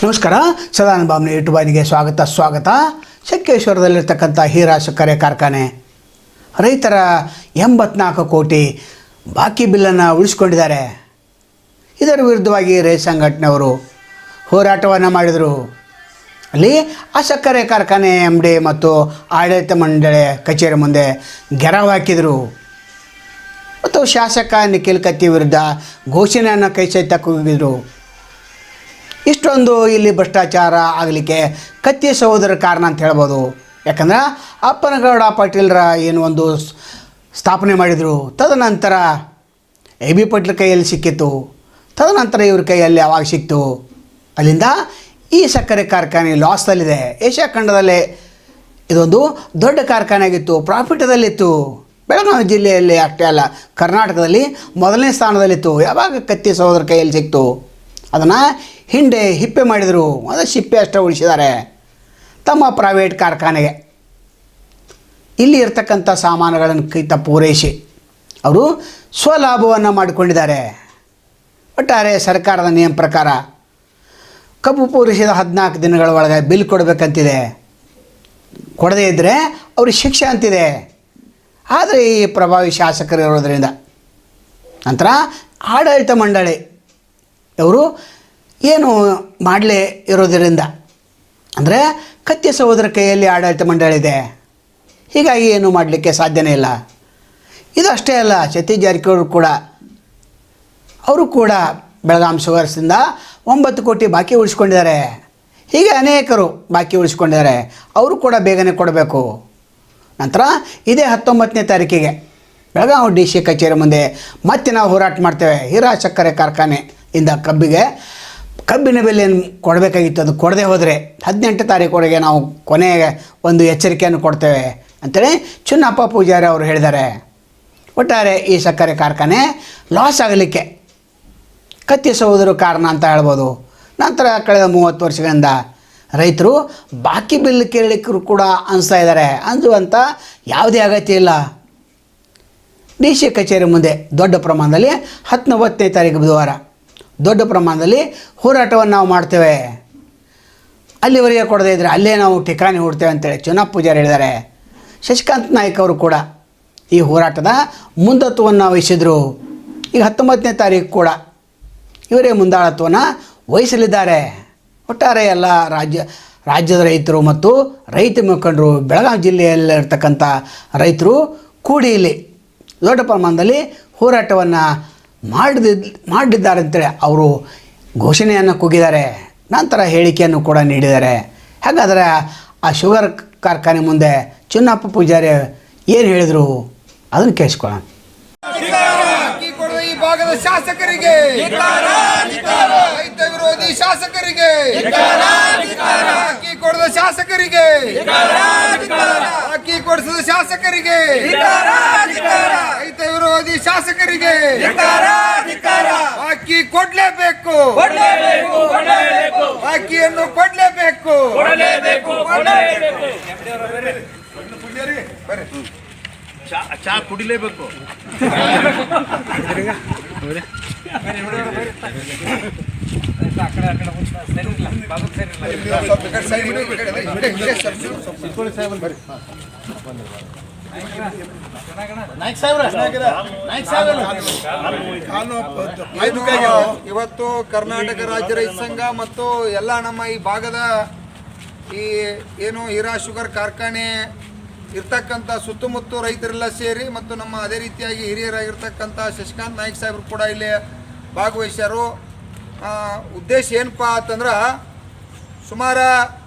ನಮಸ್ಕಾರ. ಸದಾನಂದ ಬಾಬ್ನ ಯೂಟ್ಯೂಬ್ಗೆ ಸ್ವಾಗತ. ಶಕ್ತೇಶ್ವರದಲ್ಲಿರ್ತಕ್ಕಂಥ ಹೀರಾ ಸಕ್ಕರೆ ಕಾರ್ಖಾನೆ ರೈತರ 84 ಕೋಟಿ ಬಾಕಿ ಬಿಲ್ಲನ್ನು ಉಳಿಸ್ಕೊಂಡಿದ್ದಾರೆ. ಇದರ ವಿರುದ್ಧವಾಗಿ ರೈತ ಸಂಘಟನೆಯವರು ಹೋರಾಟವನ್ನು ಮಾಡಿದರು. ಅಲ್ಲಿ ಆ ಸಕ್ಕರೆ ಕಾರ್ಖಾನೆ MD ಮತ್ತು ಆಡಳಿತ ಮಂಡಳಿ ಕಚೇರಿ ಮುಂದೆ ಗೆರವು ಹಾಕಿದರು ಮತ್ತು ಶಾಸಕ ನಿಖಿಲ್ ಕತ್ತಿ ವಿರುದ್ಧ ಘೋಷಣೆಯನ್ನು ಕೈಸೆತ್ತಕ್ಕೋಗಿದ್ರು. ಇಷ್ಟೊಂದು ಇಲ್ಲಿ ಭ್ರಷ್ಟಾಚಾರ ಆಗಲಿಕ್ಕೆ ಕತ್ತಿ ಸಹೋದರ ಕಾರಣ ಅಂತ ಹೇಳ್ಬೋದು. ಯಾಕಂದ್ರೆ ಅಪ್ಪನಗೌಡ ಪಾಟೀಲ್ರ ಏನು ಒಂದು ಸ್ಥಾಪನೆ ಮಾಡಿದರು, ತದನಂತರ AB ಪಾಟೀಲ್ ಕೈಯಲ್ಲಿ ಸಿಕ್ಕಿತ್ತು, ತದನಂತರ ಇವ್ರ ಕೈಯಲ್ಲಿ ಯಾವಾಗ ಸಿಕ್ತು, ಅಲ್ಲಿಂದ ಈ ಸಕ್ಕರೆ ಕಾರ್ಖಾನೆ ಲಾಸ್ದಲ್ಲಿದೆ. ಏಷ್ಯಾ ಖಂಡದಲ್ಲೇ ಇದೊಂದು ದೊಡ್ಡ ಕಾರ್ಖಾನೆ ಆಗಿತ್ತು, ಪ್ರಾಫಿಟದಲ್ಲಿತ್ತು. ಬೆಳಗಾವಿ ಜಿಲ್ಲೆಯಲ್ಲಿ ಅಷ್ಟೇ ಅಲ್ಲ, ಕರ್ನಾಟಕದಲ್ಲಿ ಮೊದಲನೇ ಸ್ಥಾನದಲ್ಲಿತ್ತು. ಯಾವಾಗ ಕತ್ತಿ ಸಹೋದರ ಕೈಯಲ್ಲಿ ಸಿಕ್ತು ಅದನ್ನು ಹಿಂದೆ ಹಿಪ್ಪೆ ಮಾಡಿದರು. ಅದು ಸಿಪ್ಪೆ ಅಷ್ಟೇ ಉಳಿಸಿದ್ದಾರೆ ತಮ್ಮ ಪ್ರೈವೇಟ್ ಕಾರ್ಖಾನೆಗೆ. ಇಲ್ಲಿ ಇರ್ತಕ್ಕಂಥ ಸಾಮಾನುಗಳನ್ನು ಕೈತ ಪೂರೈಸಿ ಅವರು ಸ್ವಲಾಭವನ್ನು ಮಾಡಿಕೊಂಡಿದ್ದಾರೆ. ಒಟ್ಟಾರೆ ಸರ್ಕಾರದ ನಿಯಮ ಪ್ರಕಾರ ಕಬ್ಬು ಪೂರೈಸಿದ 14 ದಿನಗಳ ಒಳಗೆ ಬಿಲ್ ಕೊಡಬೇಕಂತಿದೆ. ಕೊಡದೇ ಇದ್ದರೆ ಅವ್ರಿಗೆ ಶಿಕ್ಷೆ ಅಂತಿದೆ. ಆದರೆ ಈ ಪ್ರಭಾವಿ ಶಾಸಕರು ಇರೋದರಿಂದ ನಂತರ ಆಡಳಿತ ಮಂಡಳಿ ಅವರು ಏನು ಮಾಡಲೇ ಇರೋದರಿಂದ, ಅಂದರೆ ಕತ್ತಿ ಸಹೋದರ ಕೈಯಲ್ಲಿ ಆಡಳಿತ ಮಂಡಳಿ ಇದೆ, ಹೀಗಾಗಿ ಏನು ಮಾಡಲಿಕ್ಕೆ ಸಾಧ್ಯನೇ ಇಲ್ಲ. ಇದಷ್ಟೇ ಅಲ್ಲ, ಸತೀಶ್ ಜಾರಕಿಹೊಳಿ ಕೂಡ ಅವರು ಕೂಡ ಬೆಳಗಾಂ ಶುಗರ್ಸಿಂದ 9 ಕೋಟಿ ಬಾಕಿ ಉಳಿಸ್ಕೊಂಡಿದ್ದಾರೆ. ಹೀಗೆ ಅನೇಕರು ಬಾಕಿ ಉಳಿಸ್ಕೊಂಡಿದ್ದಾರೆ. ಅವರು ಕೂಡ ಬೇಗನೆ ಕೊಡಬೇಕು. ನಂತರ ಇದೇ 19ನೇ ತಾರೀಕಿಗೆ ಬೆಳಗಾವಿ DC ಕಚೇರಿ ಮುಂದೆ ಮತ್ತೆ ನಾವು ಹೋರಾಟ ಮಾಡ್ತೇವೆ. ಹೀರಾ ಸಕ್ಕರೆ ಕಾರ್ಖಾನೆಯಿಂದ ಕಬ್ಬಿನ ಬೆಲೆಯನ್ನು ಕೊಡಬೇಕಾಗಿತ್ತು, ಅದು ಕೊಡದೆ ಹೋದರೆ 18 ತಾರೀಕುವರೆಗೆ ನಾವು ಕೊನೆಗೆ ಒಂದು ಎಚ್ಚರಿಕೆಯನ್ನು ಕೊಡ್ತೇವೆ ಅಂಥೇಳಿ ಚುನ್ನಪ್ಪ ಪೂಜಾರಿ ಅವರು ಹೇಳಿದ್ದಾರೆ. ಒಟ್ಟಾರೆ ಈ ಸಕ್ಕರೆ ಕಾರ್ಖಾನೆ ಲಾಸ್ ಆಗಲಿಕ್ಕೆ ಕತ್ತಿ ಸಹೋದರು ಕಾರಣ ಅಂತ ಹೇಳ್ಬೋದು. ನಂತರ ಕಳೆದ 30 ವರ್ಷಗಳಿಂದ ರೈತರು ಬಾಕಿ ಬಿಲ್ ಕೇಳಲಿಕ್ಕೂ ಕೂಡ ಅನಿಸ್ತಾ ಇದ್ದಾರೆ. ಅಂಜುವಂಥ ಯಾವುದೇ ಅಗತ್ಯ ಇಲ್ಲ. DC ಕಚೇರಿ ಮುಂದೆ ದೊಡ್ಡ ಪ್ರಮಾಣದಲ್ಲಿ 19ನೇ ತಾರೀಕು ಬುಧವಾರ ದೊಡ್ಡ ಪ್ರಮಾಣದಲ್ಲಿ ಹೋರಾಟವನ್ನು ನಾವು ಮಾಡ್ತೇವೆ. ಅಲ್ಲಿವರೆಗೆ ಕೊಡದೇ ಇದ್ದರೆ ಅಲ್ಲೇ ನಾವು ಠಿಕಾಣಿ ಹೂಡ್ತೇವೆ ಅಂತೇಳಿ ಚುನಾವ್ ಪೂಜಾರಿ ಹೇಳಿದ್ದಾರೆ. ಶಶಿಕಾಂತ್ ನಾಯ್ಕ ಅವರು ಕೂಡ ಈ ಹೋರಾಟದ ಮುಂದಾಳತ್ವವನ್ನು ವಹಿಸಿದರು. ಈಗ 19ನೇ ತಾರೀಕು ಕೂಡ ಇವರೇ ಮುಂದಾಳತ್ವವನ್ನು ವಹಿಸಲಿದ್ದಾರೆ. ಒಟ್ಟಾರೆ ಎಲ್ಲ ರಾಜ್ಯದ ರೈತರು ಮತ್ತು ರೈತ ಮುಖಂಡರು, ಬೆಳಗಾವಿ ಜಿಲ್ಲೆಯಲ್ಲಿರ್ತಕ್ಕಂಥ ರೈತರು ಕೂಡಿ ಇಲ್ಲಿ ದೊಡ್ಡ ಪ್ರಮಾಣದಲ್ಲಿ ಹೋರಾಟವನ್ನು ಮಾಡಿದ್ದಾರೆ ಅಂತೇಳಿ ಅವರು ಘೋಷಣೆಯನ್ನು ಕೂಗಿದ್ದಾರೆ. ನಂತರ ಹೇಳಿಕೆಯನ್ನು ಕೂಡ ನೀಡಿದ್ದಾರೆ. ಹಾಗಾದರೆ ಆ ಶುಗರ್ ಕಾರ್ಖಾನೆ ಮುಂದೆ ಚುನ್ನಪ್ಪ ಪೂಜಾರಿ ಏನು ಹೇಳಿದರು ಅದನ್ನು ಕೇಳಿಸ್ಕೊಳ್ಳೋಣ. ಈ ಭಾಗದ ಶಾಸಕರಿಗೆ, ರೈತ ವಿರೋಧಿ ಶಾಸಕರಿಗೆ, ಅಕ್ಕಿ ಕೊಡದ ಶಾಸಕರಿಗೆ, ಅಕ್ಕಿ ಕೊಡಿಸದ ಶಾಸಕರಿಗೆ, ರೈತ ವಿರೋಧಿ ಶಾಸಕರಿಗೆ ಅಕ್ಕಿ ಕೊಡ್ಲೇಬೇಕು, ಅಕ್ಕಿಯನ್ನು ಕೊಡ್ಲೇಬೇಕು. ಚಾ ಕುಡಿಲೇಬೇಕು. ಇವತ್ತು ಕರ್ನಾಟಕ ರಾಜ್ಯ ರೈತ ಸಂಘ ಮತ್ತು ಎಲ್ಲ ನಮ್ಮ ಈ ಭಾಗದ ಈ ಏನು ಹೀರಾ ಶುಗರ್ ಕಾರ್ಖಾನೆ ಇರ್ತಕ್ಕಂಥ ಸುತ್ತಮುತ್ತ ರೈತರೆಲ್ಲ ಸೇರಿ ಮತ್ತು ನಮ್ಮ ಅದೇ ರೀತಿಯಾಗಿ ಹಿರಿಯರಾಗಿರ್ತಕ್ಕಂಥ ಶಶಿಕಾಂತ್ ನಾಯ್ಕ ಸಾಹೇಬರು ಕೂಡ ಇಲ್ಲಿ ಭಾಗವಹಿಸ್ಯಾರು. ಉದ್ದೇಶ ಏನಪ್ಪ ಅಂತಂದ್ರೆ, ಸುಮಾರು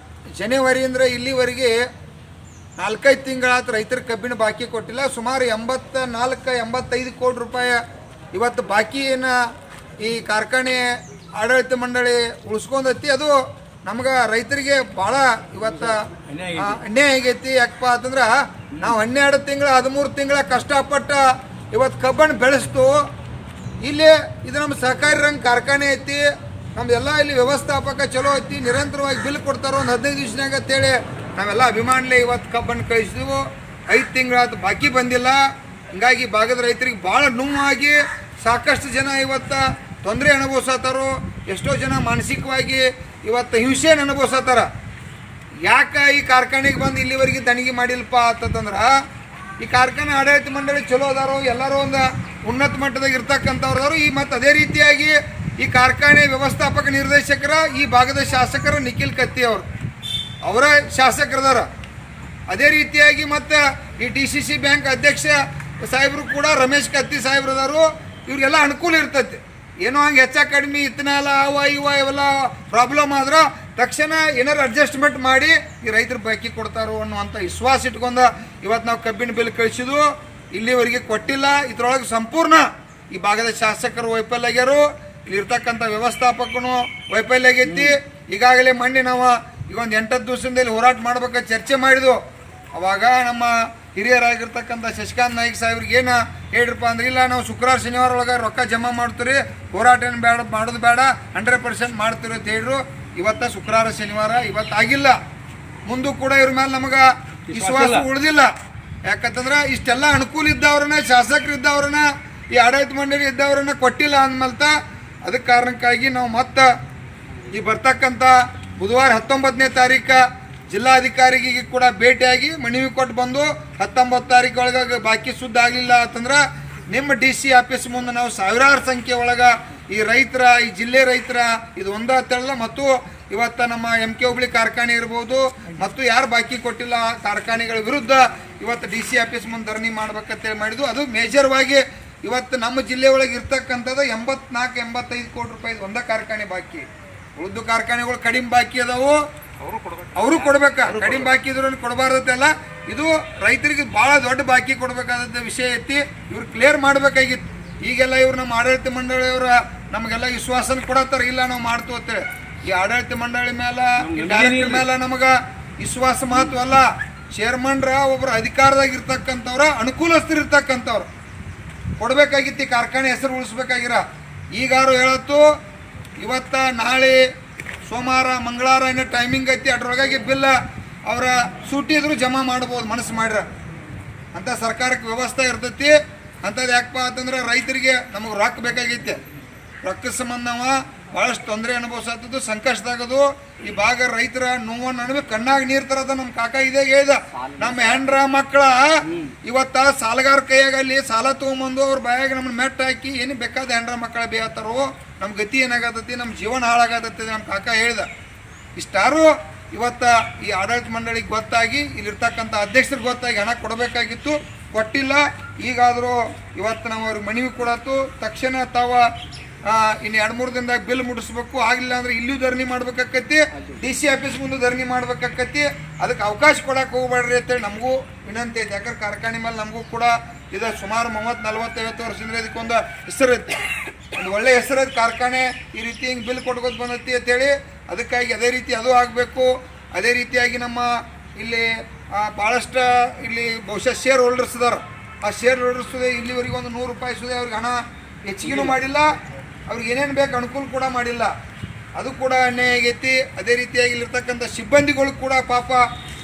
ಜನವರಿಯಿಂದ ಇಲ್ಲಿವರೆಗೆ 4-5 ತಿಂಗಳಾದ ರೈತರ ಕಬ್ಬಿನ ಬಾಕಿ ಕೊಟ್ಟಿಲ್ಲ. ಸುಮಾರು 84-85 ಕೋಟಿ ರೂಪಾಯಿ ಇವತ್ತು ಬಾಕಿಯನ್ನು ಈ ಕಾರ್ಖಾನೆ ಆಡಳಿತ ಮಂಡಳಿ ಉಳಿಸ್ಕೊಂಡೈತಿ. ಅದು ನಮ್ಗೆ ರೈತರಿಗೆ ಭಾಳ ಇವತ್ತು ಅನ್ಯಾಯ ಆಗೈತಿ. ಯಾಕಪ್ಪ ಅಂತಂದ್ರೆ ನಾವು 12 ತಿಂಗಳ 13 ತಿಂಗಳ ಕಷ್ಟಪಟ್ಟು ಇವತ್ತು ಕಬ್ಬನ್ನು ಬೆಳೆಸ್ತು. ಇಲ್ಲಿ ಇದು ನಮ್ಮ ಸಹಕಾರಿ ರಂಗ ಕಾರ್ಖಾನೆ ಐತಿ. ನಮ್ದೆಲ್ಲ ಇಲ್ಲಿ ವ್ಯವಸ್ಥಾಪಕ ಚಲೋ ಐತಿ, ನಿರಂತರವಾಗಿ ಬಿಲ್ ಕೊಡ್ತಾರೋ ಒಂದು 15 ದಿವಸನಾಗ ಅಂತೇಳಿ ನಾವೆಲ್ಲ ಅಭಿಮಾನಲೇ ಇವತ್ತು ಕಬ್ಬನ್ನು ಕಳಿಸಿದ್ವು. 5 ತಿಂಗಳಾದ ಬಾಕಿ ಬಂದಿಲ್ಲ. ಹೀಗಾಗಿ ಭಾಗದ ರೈತರಿಗೆ ಭಾಳ ನೋವಾಗಿ ಸಾಕಷ್ಟು ಜನ ಇವತ್ತು ತೊಂದರೆ ಅನುಭವಿಸತ್ತಾರೋ. ಎಷ್ಟೋ ಜನ ಮಾನಸಿಕವಾಗಿ ಇವತ್ತು ಹಿಂಸೆಯನ್ನು ಅನುಭವಿಸತ್ತಾರ. ಯಾಕೆ ಈ ಕಾರ್ಖಾನೆಗೆ ಬಂದು ಇಲ್ಲಿವರೆಗೆ ತನಿಖೆ ಮಾಡಿಲ್ಲಪ್ಪ ಅಂತಂದ್ರೆ ಈ ಕಾರ್ಖಾನೆ ಆಡಳಿತ ಮಂಡಳಿ ಚಲೋ ಅದಾರೋ, ಎಲ್ಲರೂ ಒಂದು ಉನ್ನತ ಮಟ್ಟದಾಗ ಇರ್ತಕ್ಕಂಥವ್ರದಾರು. ಈ ಮತ್ತು ಅದೇ ರೀತಿಯಾಗಿ ಈ ಕಾರ್ಖಾನೆ ವ್ಯವಸ್ಥಾಪಕ ನಿರ್ದೇಶಕರ ಈ ಭಾಗದ ಶಾಸಕರು ನಿಖಿಲ್ ಕತ್ತಿ ಅವರ ಶಾಸಕರದಾರ. ಅದೇ ರೀತಿಯಾಗಿ ಮತ್ತು ಈ DCC ಬ್ಯಾಂಕ್ ಅಧ್ಯಕ್ಷ ಸಾಹೇಬರು ಕೂಡ ರಮೇಶ್ ಕತ್ತಿ ಸಾಹೇಬ್ರದಾರು. ಇವ್ರಿಗೆಲ್ಲ ಅನುಕೂಲ ಇರ್ತೈತೆ. ಏನೋ ಹಂಗೆ ಹೆಚ್ಚ ಕಡಿಮೆ ಇತ್ತನಲ್ಲ ಇವೆಲ್ಲ ಪ್ರಾಬ್ಲಮ್ ಆದ್ರೆ ತಕ್ಷಣ ಏನಾರು ಅಡ್ಜಸ್ಟ್ಮೆಂಟ್ ಮಾಡಿ ಈ ರೈತರು ಬಾಕಿ ಕೊಡ್ತಾರೋ ಅನ್ನುವಂಥ ವಿಶ್ವಾಸ ಇಟ್ಕೊಂಡು ಇವತ್ತು ನಾವು ಕಬ್ಬಿನ ಬಿಲ್ ಕಳಿಸಿದ್ವು, ಇಲ್ಲಿವರೆಗೆ ಕೊಟ್ಟಿಲ್ಲ. ಇದರೊಳಗೆ ಸಂಪೂರ್ಣ ಈ ಭಾಗದ ಶಾಸಕರು ವೈಫಲ್ಯ ಆಗ್ಯಾರು, ಇಲ್ಲಿರ್ತಕ್ಕಂಥ ವ್ಯವಸ್ಥಾಪಕನು ವೈಫಲ್ಯ ಆಗೈತಿ. ಈಗಾಗಲೇ ಮೊನ್ನೆ ನಾವು ಈಗ ಒಂದು 8 ದಿವಸದಲ್ಲಿ ಹೋರಾಟ ಮಾಡ್ಬೇಕಾದ್ರೆ ಚರ್ಚೆ ಮಾಡಿದ್ವು. ಅವಾಗ ನಮ್ಮ ಹಿರಿಯರಾಗಿರ್ತಕ್ಕಂಥ ಶಶಿಕಾಂತ್ ನಾಯ್ಕ ಸಾಹೇಬ್ರಿಗೆ ಏನು ಹೇಳ್ರಪ್ಪ ಅಂದ್ರೆ, ಇಲ್ಲ ನಾವು ಶುಕ್ರವಾರ ಶನಿವಾರ ಒಳಗೆ ರೊಕ್ಕ ಜಮಾ ಮಾಡ್ತೀರಿ, ಹೋರಾಟ ಏನು ಬೇಡ, ಮಾಡೋದು ಬೇಡ, 100% ಮಾಡ್ತೀರಿ ಅಂತ ಹೇಳ್ರು. ಇವತ್ತು ಶುಕ್ರವಾರ ಶನಿವಾರ ಇವತ್ತು ಆಗಿಲ್ಲ. ಮುಂದೂ ಕೂಡ ಇವ್ರ ಮೇಲೆ ನಮಗೆ ವಿಶ್ವಾಸ ಉಳಿದಿಲ್ಲ. ಯಾಕಂತಂದ್ರೆ ಇಷ್ಟೆಲ್ಲ ಅನುಕೂಲ ಇದ್ದವ್ರನ್ನ, ಶಾಸಕರು ಇದ್ದವ್ರನ್ನ, ಈ ಆಡಳಿತ ಮಂಡಳಿ ಇದ್ದವ್ರನ್ನ ಕೊಟ್ಟಿಲ್ಲ ಅಂದ್ಮಲ್ತ. ಅದಕ್ಕೆ ಕಾರಣಕ್ಕಾಗಿ ನಾವು ಮತ್ತೆ ಈ ಬರ್ತಕ್ಕಂಥ ಬುಧವಾರ 19ನೇ ತಾರೀಕು ಜಿಲ್ಲಾಧಿಕಾರಿಗೆ ಕೂಡ ಭೇಟಿಯಾಗಿ ಮನವಿ ಕೊಟ್ಟು ಬಂದು 19 ತಾರೀಕು ಒಳಗೆ ಬಾಕಿ ಸುದ್ದ ಆಗಲಿಲ್ಲ ಅಂತಂದ್ರೆ ನಿಮ್ಮ DC ಆಫೀಸ್ ಮುಂದೆ ನಾವು ಸಾವಿರಾರು ಸಂಖ್ಯೆ ಒಳಗೆ ಈ ರೈತರ, ಈ ಜಿಲ್ಲೆ ರೈತರ ಇದು ಒಂದೇ ಅಂತೇಳಲ್ಲ, ಮತ್ತು ಇವತ್ತು ನಮ್ಮ MK ಹುಬ್ಳಿ ಕಾರ್ಖಾನೆ ಇರ್ಬೋದು ಮತ್ತು ಯಾರು ಬಾಕಿ ಕೊಟ್ಟಿಲ್ಲ ಕಾರ್ಖಾನೆಗಳ ವಿರುದ್ಧ ಇವತ್ತು DC ಆಫೀಸ್ ಮುಂದೆ ಧರಣಿ ಮಾಡ್ಬೇಕಂತೇಳಿ ಮಾಡಿದ್ವು. ಅದು ಮೇಜರ್ವಾಗಿ ಇವತ್ತು ನಮ್ಮ ಜಿಲ್ಲೆ ಒಳಗೆ ಇರ್ತಕ್ಕಂಥದ್ದು 84-85 ಕೋಟಿ ರೂಪಾಯಿ ಒಂದೇ ಕಾರ್ಖಾನೆ ಬಾಕಿ. ಉಳಿದು ಕಾರ್ಖಾನೆಗಳು ಕಡಿಮೆ ಬಾಕಿ ಅದಾವು, ಅವರು ಕೊಡ್ಬೇಕಾ. ಕಡಿಮೆ ಬಾಕಿ ಇದ್ರು ಕೊಡಬಾರ್ದಲ್ಲ. ಇದು ರೈತರಿಗೆ ಭಾಳ ದೊಡ್ಡ ಬಾಕಿ ಕೊಡಬೇಕಾದ ವಿಷಯ ಐತಿ. ಇವ್ರು ಕ್ಲಿಯರ್ ಮಾಡಬೇಕಾಗಿತ್ತು. ಈಗೆಲ್ಲ ಇವ್ರು ನಮ್ಮ ಆಡಳಿತ ಮಂಡಳಿಯವರ ನಮಗೆಲ್ಲ ವಿಶ್ವಾಸನ ಕೊಡತ್ತಾರ, ಇಲ್ಲ ನಾವು ಮಾಡ್ತು ಅಂತೇಳಿ. ಈ ಆಡಳಿತ ಮಂಡಳಿ ಮೇಲೆ, ಈ ಡೈರೆಕ್ಟರ್ ಮೇಲೆ ನಮಗೆ ವಿಶ್ವಾಸ ಮಹತ್ವ ಅಲ್ಲ. ಚೇರ್ಮನ್ರ ಒಬ್ಬರು ಅಧಿಕಾರದಾಗ ಇರ್ತಕ್ಕಂಥವ್ರ, ಅನುಕೂಲಸ್ಥರು ಇರ್ತಕ್ಕಂಥವ್ರು ಕೊಡಬೇಕಾಗಿತ್ತು. ಈ ಕಾರ್ಖಾನೆ ಹೆಸರು ಉಳಿಸ್ಬೇಕಾಗಿರ. ಈಗಾರು ಹೇಳತ್ತು ಇವತ್ತ ನಾಳೆ ಸೋಮವಾರ ಮಂಗಳವಾರ ಏನೋ ಟೈಮಿಂಗ್ ಐತಿ, ಅದ್ರೊಳಗಾಗಿ ಬಿಲ್ ಅವರ ಸೂಟಿ ಇದ್ರು ಜಮಾ ಮಾಡ್ಬೋದು ಮನಸ್ಸು ಮಾಡ್ರ ಅಂತ ಸರ್ಕಾರಕ್ಕೆ ವ್ಯವಸ್ಥೆ ಇರ್ತೈತಿ. ಅಂಥದ್ದು ಯಾಕಪ್ಪ ಅಂತಂದ್ರೆ ರೈತರಿಗೆ ನಮಗೆ ರೊಕ್ಕ ಬೇಕಾಗೈತೆ. ರೊಕ್ಕದ ಸಂಬಂಧ ನಾವು ಭಾಳಷ್ಟು ತೊಂದರೆ ಅನುಭವಿಸತ್ತದು, ಸಂಕಷ್ಟದಾಗದು. ಈ ಭಾಗ ರೈತರ ನೋವನ್ನು ಅನ್ಬೇಕು, ಕಣ್ಣಾಗ ನೀರು ತರದ ನಮ್ಮ ಕಾಕ ಇದೇ ಹೇಳ್ದ. ನಮ್ಮ ಹೆಂಡ್ರ ಮಕ್ಕಳ ಇವತ್ತ ಸಾಲಗಾರ ಕೈಯಾಗ ಅಲ್ಲಿ ಸಾಲ ತೊಗೊಂಬಂದು ಅವ್ರ ಬಾಯಾಗ ನಮ್ಮನ್ನ ಮೆಟ್ಟ ಹಾಕಿ ಏನು ಬೇಕಾದ ಹೆಂಡ್ರ ಮಕ್ಕಳ ಬೇಯತ್ತಾರೋ, ನಮ್ಮ ಗತಿ ಏನಾಗತ್ತೈತಿ, ನಮ್ಮ ಜೀವನ ಹಾಳಾಗತ್ತೈತಿ ನಮ್ಮ ಕಾಕ ಹೇಳ್ದ. ಇಷ್ಟಾರು ಇವತ್ತ ಈ ಆಡಳಿತ ಮಂಡಳಿಗೆ ಗೊತ್ತಾಗಿ, ಇಲ್ಲಿರ್ತಕ್ಕಂಥ ಅಧ್ಯಕ್ಷರಿಗೆ ಗೊತ್ತಾಗಿ ಹಣ ಕೊಡಬೇಕಾಗಿತ್ತು, ಕೊಟ್ಟಿಲ್ಲ. ಈಗಾದರೂ ಇವತ್ತು ನಾವು ಅವ್ರಿಗೆ ಮನವಿ ಕೊಡತ್ತು, ತಕ್ಷಣ ತಾವ ಇನ್ನು 2-3 ದಿನದಾಗ ಬಿಲ್ ಮುಟ್ಟಿಸ್ಬೇಕು. ಆಗಲಿಲ್ಲ ಅಂದ್ರೆ ಇಲ್ಲೂ ಧರಣಿ ಮಾಡ್ಬೇಕಾಕತಿ, DC ಆಫೀಸ್ ಮುಂದೆ ಧರಣಿ ಮಾಡ್ಬೇಕಾಕತಿ. ಅದಕ್ಕೆ ಅವಕಾಶ ಕೊಡಕ್ಕೆ ಹೋಗ್ಬೇಡ್ರಿ ಅಂತೇಳಿ ನಮಗೂ ವಿನಂತಿ ಐತೆ. ಯಾಕಂದ್ರೆ ಕಾರ್ಖಾನೆ ಮೇಲೆ ನಮಗೂ ಕೂಡ ಇದು ಸುಮಾರು 30-40-50 ವರ್ಷದಿಂದ ಇದಕ್ಕೊಂದು ಹೆಸರೈತಿ, ಒಂದು ಒಳ್ಳೆ ಹೆಸರೈತಿ. ಕಾರ್ಖಾನೆ ಈ ರೀತಿ ಹಿಂಗೆ ಬಿಲ್ ಕೊಟ್ಕೋತ ಬಂದೈತಿ ಅಂತೇಳಿ. ಅದಕ್ಕಾಗಿ ಅದೇ ರೀತಿ ಅದು ಆಗಬೇಕು. ಅದೇ ರೀತಿಯಾಗಿ ನಮ್ಮ ಇಲ್ಲಿ ಭಾಳಷ್ಟು ಇಲ್ಲಿ ಬಹುಶಃ ಶೇರ್ ಹೋಲ್ಡರ್ಸ್ ಇದಾರೆ. ಆ ಶೇರ್ ಹೋಲ್ಡರ್ಸ್ ಇಲ್ಲಿವರೆಗೆ ಒಂದು 100 ರೂಪಾಯಿ ಸುದೇ ಅವ್ರಿಗೆ ಹಣ ಹೆಚ್ಚಿಗೆನೂ ಮಾಡಿಲ್ಲ, ಅವ್ರಿಗೆ ಏನೇನು ಬೇಕು ಅನುಕೂಲ ಕೂಡ ಮಾಡಿಲ್ಲ. ಅದು ಕೂಡ ಅನ್ಯಾಯ ಆಗೈತಿ. ಅದೇ ರೀತಿಯಾಗಿ ಇಲ್ಲಿರ್ತಕ್ಕಂಥ ಸಿಬ್ಬಂದಿಗಳು ಕೂಡ ಪಾಪ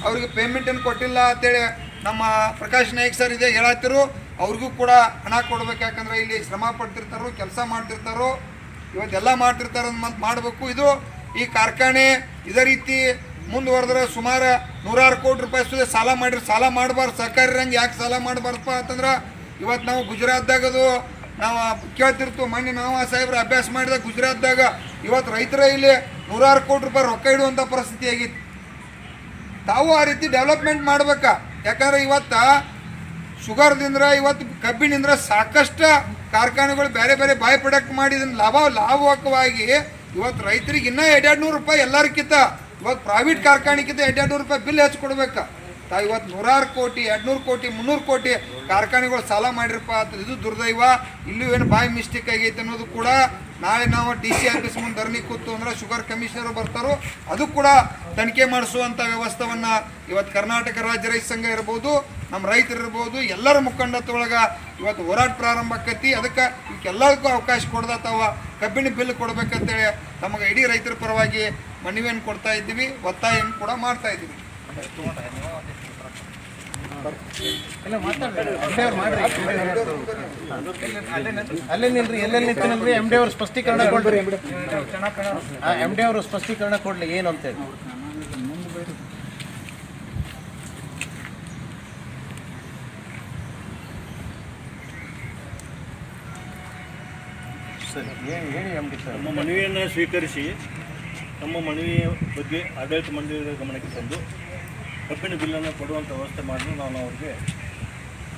ಅವ್ರಿಗೆ ಪೇಮೆಂಟನ್ನು ಕೊಟ್ಟಿಲ್ಲ ಅಂತೇಳಿ ನಮ್ಮ ಪ್ರಕಾಶ್ ನಾಯ್ಕ ಸರ್ ಇದೇ ಹೇಳತ್ತಿರು. ಅವ್ರಿಗೂ ಕೂಡ ಹಣ ಕೊಡ್ಬೇಕು. ಯಾಕಂದ್ರೆ ಇಲ್ಲಿ ಶ್ರಮ ಪಡ್ತಿರ್ತಾರೋ, ಕೆಲಸ ಮಾಡ್ತಿರ್ತಾರೋ, ಇವತ್ತೆಲ್ಲ ಮಾಡ್ತಿರ್ತಾರೋ ಅಂತ ಮಾಡಬೇಕು. ಇದು ಈ ಕಾರ್ಖಾನೆ ಇದೇ ರೀತಿ ಮುಂದುವರೆದ್ರೆ ಸುಮಾರು 100 ಕೋಟಿ ರೂಪಾಯಿ ಸುದೇ ಸಾಲ ಮಾಡಿರಿ. ಸಾಲ ಮಾಡಬಾರ್ದು, ಸರ್ಕಾರಿ ರಂಗೆ ಯಾಕೆ ಸಾಲ ಮಾಡಬಾರ್ದಪ್ಪ ಅಂತಂದ್ರೆ ಇವತ್ತು ನಾವು ಗುಜರಾತ್ದಾಗದು ನಾವು ಕೇಳ್ತಿರ್ತೀವಿ. ಮೊನ್ನೆ ನಾವು ಸಾಹೇಬ್ರು ಅಭ್ಯಾಸ ಮಾಡಿದಾಗ ಗುಜರಾತ್ದಾಗ ಇವತ್ತು ರೈತರ ಇಲ್ಲಿ 100 ಕೋಟಿ ರೂಪಾಯಿ ರೊಕ್ಕ ಇಡುವಂಥ ಪರಿಸ್ಥಿತಿ ಆಗಿತ್ತು. ತಾವು ಆ ರೀತಿ ಡೆವಲಪ್ಮೆಂಟ್ ಮಾಡ್ಬೇಕಾ. ಯಾಕಂದ್ರೆ ಇವತ್ತು ಶುಗರ್ದಿಂದ, ಇವತ್ತು ಕಬ್ಬಿನಿಂದ ಸಾಕಷ್ಟು ಕಾರ್ಖಾನೆಗಳು ಬೇರೆ ಬೇರೆ ಬಾಯ್ ಪ್ರೊಡಕ್ಟ್ ಮಾಡಿದ ಲಾಭವಾಗಿ ಇವತ್ತು ರೈತರಿಗೆ ಇನ್ನೂ 200 ರೂಪಾಯಿ ಎಲ್ಲರಿಗಿಂತ ಇವತ್ತು ಪ್ರೈವೇಟ್ ಕಾರ್ಖಾನೆಗಿಂತ 200 ರೂಪಾಯಿ ಬಿಲ್ ಹೆಚ್ಚು ಕೊಡ್ಬೇಕು. ತಾವು ಇವತ್ತು 100 ಕೋಟಿ 200 ಕೋಟಿ 300 ಕೋಟಿ ಕಾರ್ಖಾನೆಗಳು ಸಾಲ ಮಾಡಿರಪ್ಪ ಅಂತ ಇದು ದುರ್ದೈವ. ಇಲ್ಲೂ ಏನು ಬಾಯಿ ಮಿಸ್ಟೇಕ್ ಆಗೈತೆ ಅನ್ನೋದು ಕೂಡ ನಾಳೆ ನಾವು DC ಆಫೀಸ್ ಮುಂದೆ ಧರಣಿ ಕೂತು ಅಂದ್ರೆ ಶುಗರ್ ಕಮಿಷನರು ಬರ್ತಾರೋ, ಅದು ಕೂಡ ತನಿಖೆ ಮಾಡಿಸುವಂಥ ವ್ಯವಸ್ಥೆಯನ್ನು ಇವತ್ತು ಕರ್ನಾಟಕ ರಾಜ್ಯ ರೈತ ಸಂಘ ಇರ್ಬೋದು, ನಮ್ಮ ರೈತರು ಇರ್ಬೋದು, ಎಲ್ಲರ ಮುಖಂಡತ್ವೊಳಗೆ ಇವತ್ತು ಹೋರಾಟ ಪ್ರಾರಂಭ ಆಕತಿ. ಅದಕ್ಕೆ ಇವಕ್ಕೆಲ್ಲದಕ್ಕೂ ಅವಕಾಶ ಕೊಡ್ದಾತವ ಕಬ್ಬಿಣ ಬಿಲ್ ಕೊಡ್ಬೇಕಂತೇಳಿ ನಮಗೆ ಇಡೀ ರೈತರ ಪರವಾಗಿ ಮನವಿಯನ್ನು ಕೊಡ್ತಾ ಇದ್ದೀವಿ, ಒತ್ತಾಯವನ್ನು ಕೂಡ ಮಾಡ್ತಾ ಇದ್ದೀವಿ. ಅಲ್ಲೇ ನಿಲ್ರಿ, ಎಲ್ಲೆಲ್ಲಿ ನಿಂತಿನಲ್ರಿ ಎಮ್ ಡಿ ಅವ್ರು ಸ್ಪಷ್ಟೀಕರಣ ಕೊಡ್ರಿ. ಎಮ್ ಡಿ ಅವರು ಸ್ಪಷ್ಟೀಕರಣ ಕೊಡ್ಲಿ ಏನು ಅಂತೇಳಿ. ಸರಿ, ಹೇಳಿ ಎಮ್ ಡಿ ಸರ್. ನಮ್ಮ ಮನವಿಯನ್ನು ಸ್ವೀಕರಿಸಿ ನಮ್ಮ ಮನವಿಯ ಬಗ್ಗೆ ಆಡಳಿತ ಮಂಡಳಿಯ ಗಮನಕ್ಕೆ ತಂದು ಕಬ್ಬಿನ ಬಿಲ್ಲನ್ನು ಕೊಡುವಂಥ ವ್ಯವಸ್ಥೆ ಮಾಡಿ ನಾನು ಅವ್ರಿಗೆ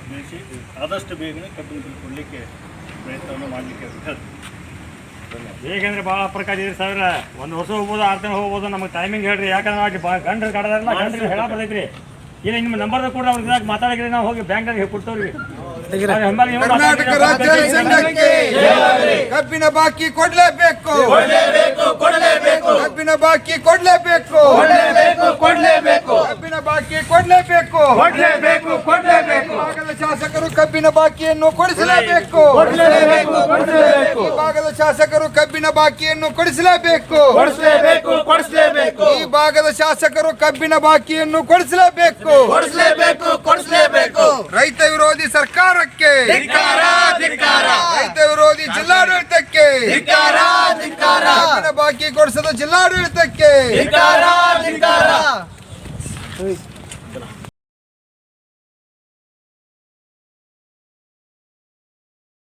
ತಿಳಿಸಿ ಆದಷ್ಟು ಬೇಗನೆ ಕಬ್ಬಿನ ಬಿಲ್ ಕೊಡಲಿಕ್ಕೆ ಪ್ರಯತ್ನವನ್ನು ಮಾಡಲಿಕ್ಕೆ ಹೇಳ್ತೀನಿ. ಹೇಗೆಂದ್ರೆ ಭಾಳ ಪ್ರಕಾರ ಇದೆ ಸಾವಿರ ಒಂದು ವರ್ಷ ಹೋಗ್ಬೋದು, 6 ತಿಂಗಳು ಹೋಗ್ಬೋದು. ನಮಗೆ ಟೈಮಿಂಗ್ ಹೇಳ್ರಿ, ಯಾಕಂದ್ರೆ ಗಂಡ್ರು ಕಡದಾರಲ್ಲ, ಗಂಡ್ರಿಗೆ ಹೇಳ ಬರ್ತೈತ್ರಿ. ಇಲ್ಲ ನಿಮ್ಮ ನಂಬರ್ ಕೂಡ ಅವ್ರಿಗೆ ಇದಾಗ ಮಾತಾಡಿದ್ರೆ ನಾವು ಹೋಗಿ ಬ್ಯಾಂಕ್ದಾಗ ಕೊಡ್ತೇವ್ರಿ. ಕರ್ನಾಟಕ ರಾಜ್ಯ ರೈತ ಸಂಘಕ್ಕೆ ಕಬ್ಬಿನ ಬಾಕಿ ಕೊಡ್ಲೇಬೇಕು, ಕಬ್ಬಿನ ಬಾಕಿ ಕೊಡ್ಲೇಬೇಕು, ಕಬ್ಬಿನ ಬಾಕಿ ಕೊಡ್ಲೇಬೇಕು, ಭಾಗದ ಶಾಸಕರು ಕಬ್ಬಿನ ಬಾಕಿಯನ್ನು ಕೊಡಿಸಲೇಬೇಕು, ಈ ಭಾಗದ ಶಾಸಕರು ಕಬ್ಬಿನ ಬಾಕಿಯನ್ನು ಕೊಡಿಸಲೇಬೇಕು, ಈ ಭಾಗದ ಶಾಸಕರು ಕಬ್ಬಿನ ಬಾಕಿಯನ್ನು ಕೊಡಿಸಲೇಬೇಕು, ರೈತ ವಿರೋಧಿ ಸರ್ಕಾರಕ್ಕೆ, ರೈತ ವಿರೋಧಿ ಜಿಲ್ಲಾಡಳಿತಕ್ಕೆ, ಕಬ್ಬಿನ ಬಾಕಿ ಕೊಡಿಸದ ಜಿಲ್ಲಾಡಳಿತಕ್ಕೆ